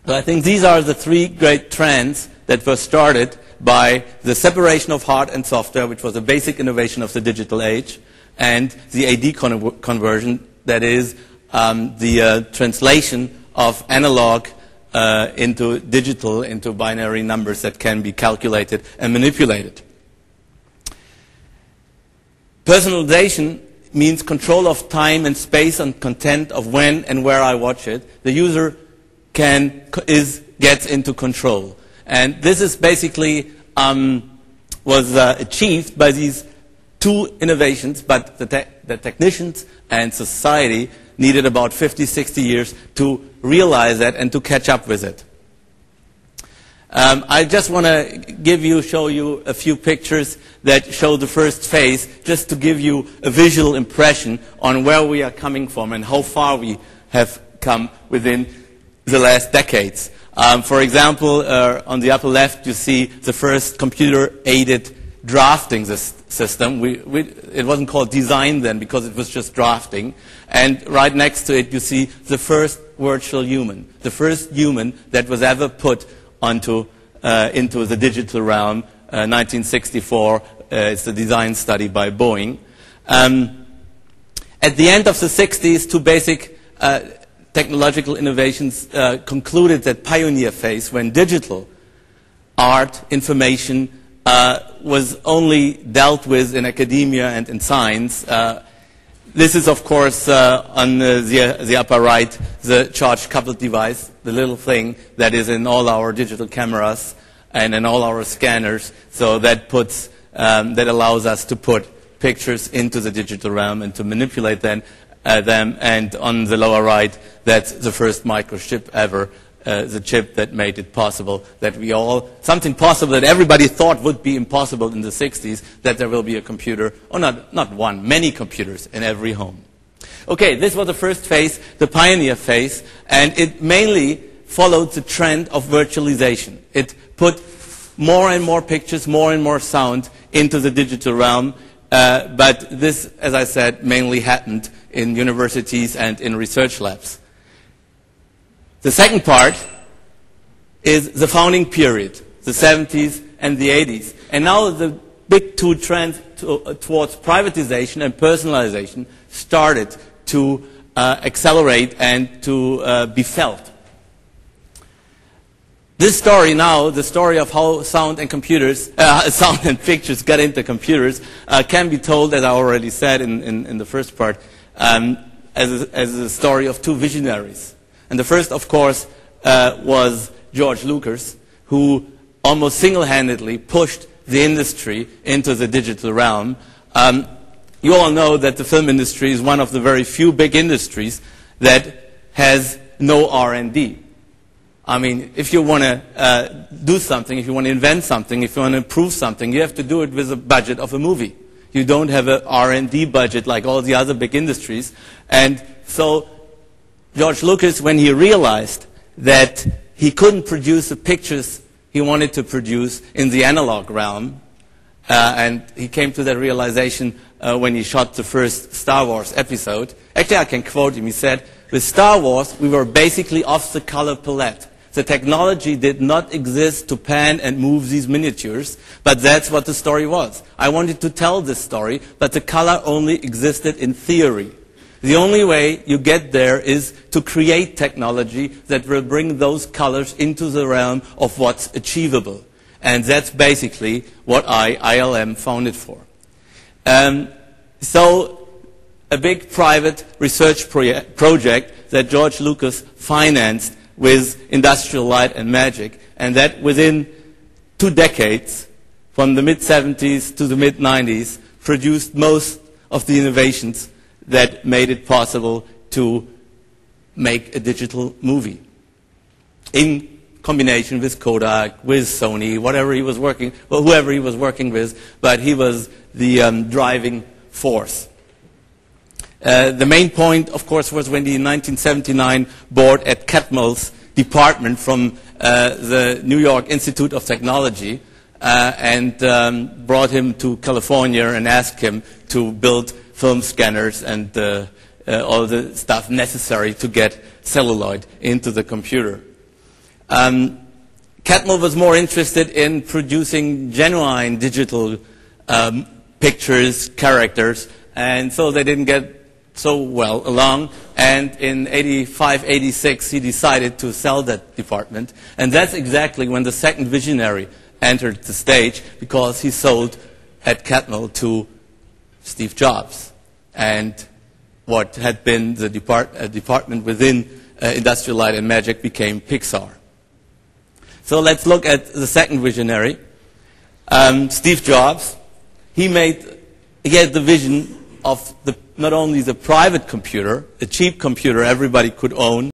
So I think these are the three great trends that were started by the separation of hard and software, which was a basic innovation of the digital age, and the AD conversion, that is the translation of analog into digital, into binary numbers that can be calculated and manipulated. Personalization means control of time and space and content of when and where I watch it. The user gets into control. And this is basically was achieved by these two innovations, but the technicians and society needed about 50, 60 years to realize that and to catch up with it. I just want to show you a few pictures that show the first phase, just to give you a visual impression on where we are coming from and how far we have come within the last decades. For example, on the upper left, you see the first computer-aided drafting system. It wasn't called design then because it was just drafting. And right next to it, you see the first virtual human, the first human that was ever put into the digital realm, 1964. It's a design study by Boeing. At the end of the 60s, two basic technological innovations concluded that pioneer phase when digital art, information was only dealt with in academia and in science. This is, of course, on the upper right, the charge-coupled device, the little thing that is in all our digital cameras and in all our scanners. So that allows us to put pictures into the digital realm and to manipulate them. And on the lower right, that's the first microchip ever, the chip that made it possible that something possible that everybody thought would be impossible in the 60s, that there will be a computer, or not one, many computers in every home. Okay, this was the first phase, the pioneer phase, and it mainly followed the trend of virtualization. It put more and more pictures, more and more sound into the digital realm, but this, as I said, mainly happened in universities and in research labs. The second part is the founding period, the 70s and the 80s. And now the big two trends towards privatization and personalization started to accelerate and to be felt. This story now, the story of how sound and sound and pictures got into computers, can be told, as I already said in the first part, as a story of two visionaries. And the first, of course, was George Lucas, who almost single-handedly pushed the industry into the digital realm. You all know that the film industry is one of the very few big industries that has no R&D. I mean, if you want to do something, if you want to invent something, if you want to improve something, you have to do it with a budget of a movie. You don't have an R&D budget like all the other big industries. And so George Lucas, when he realized that he couldn't produce the pictures he wanted to produce in the analog realm, and he came to that realization when he shot the first Star Wars episode. Actually, I can quote him. He said, with Star Wars, we were basically off the color palette. The technology did not exist to pan and move these miniatures, but that's what the story was. I wanted to tell this story, but the color only existed in theory. The only way you get there is to create technology that will bring those colors into the realm of what's achievable. And that's basically what ILM founded for. So a big private research project that George Lucas financed with Industrial Light and Magic, and that within 2 decades, from the mid-70s to the mid-90s, produced most of the innovations that made it possible to make a digital movie. In combination with Kodak, with Sony, whoever he was working with, but he was the driving force. The main point, of course, was when the 1979 board at Catmull's department from the New York Institute of Technology and brought him to California and asked him to build film scanners and all the stuff necessary to get celluloid into the computer. Catmull was more interested in producing genuine digital pictures, characters, and so they didn't get so well along. And in 85, 86, he decided to sell that department. And that's exactly when the second visionary entered the stage, because he sold at Catmull to Steve Jobs. And what had been the department within Industrial Light and Magic became Pixar. So let's look at the second visionary, Steve Jobs. He had the vision of not only the private computer, a cheap computer everybody could own,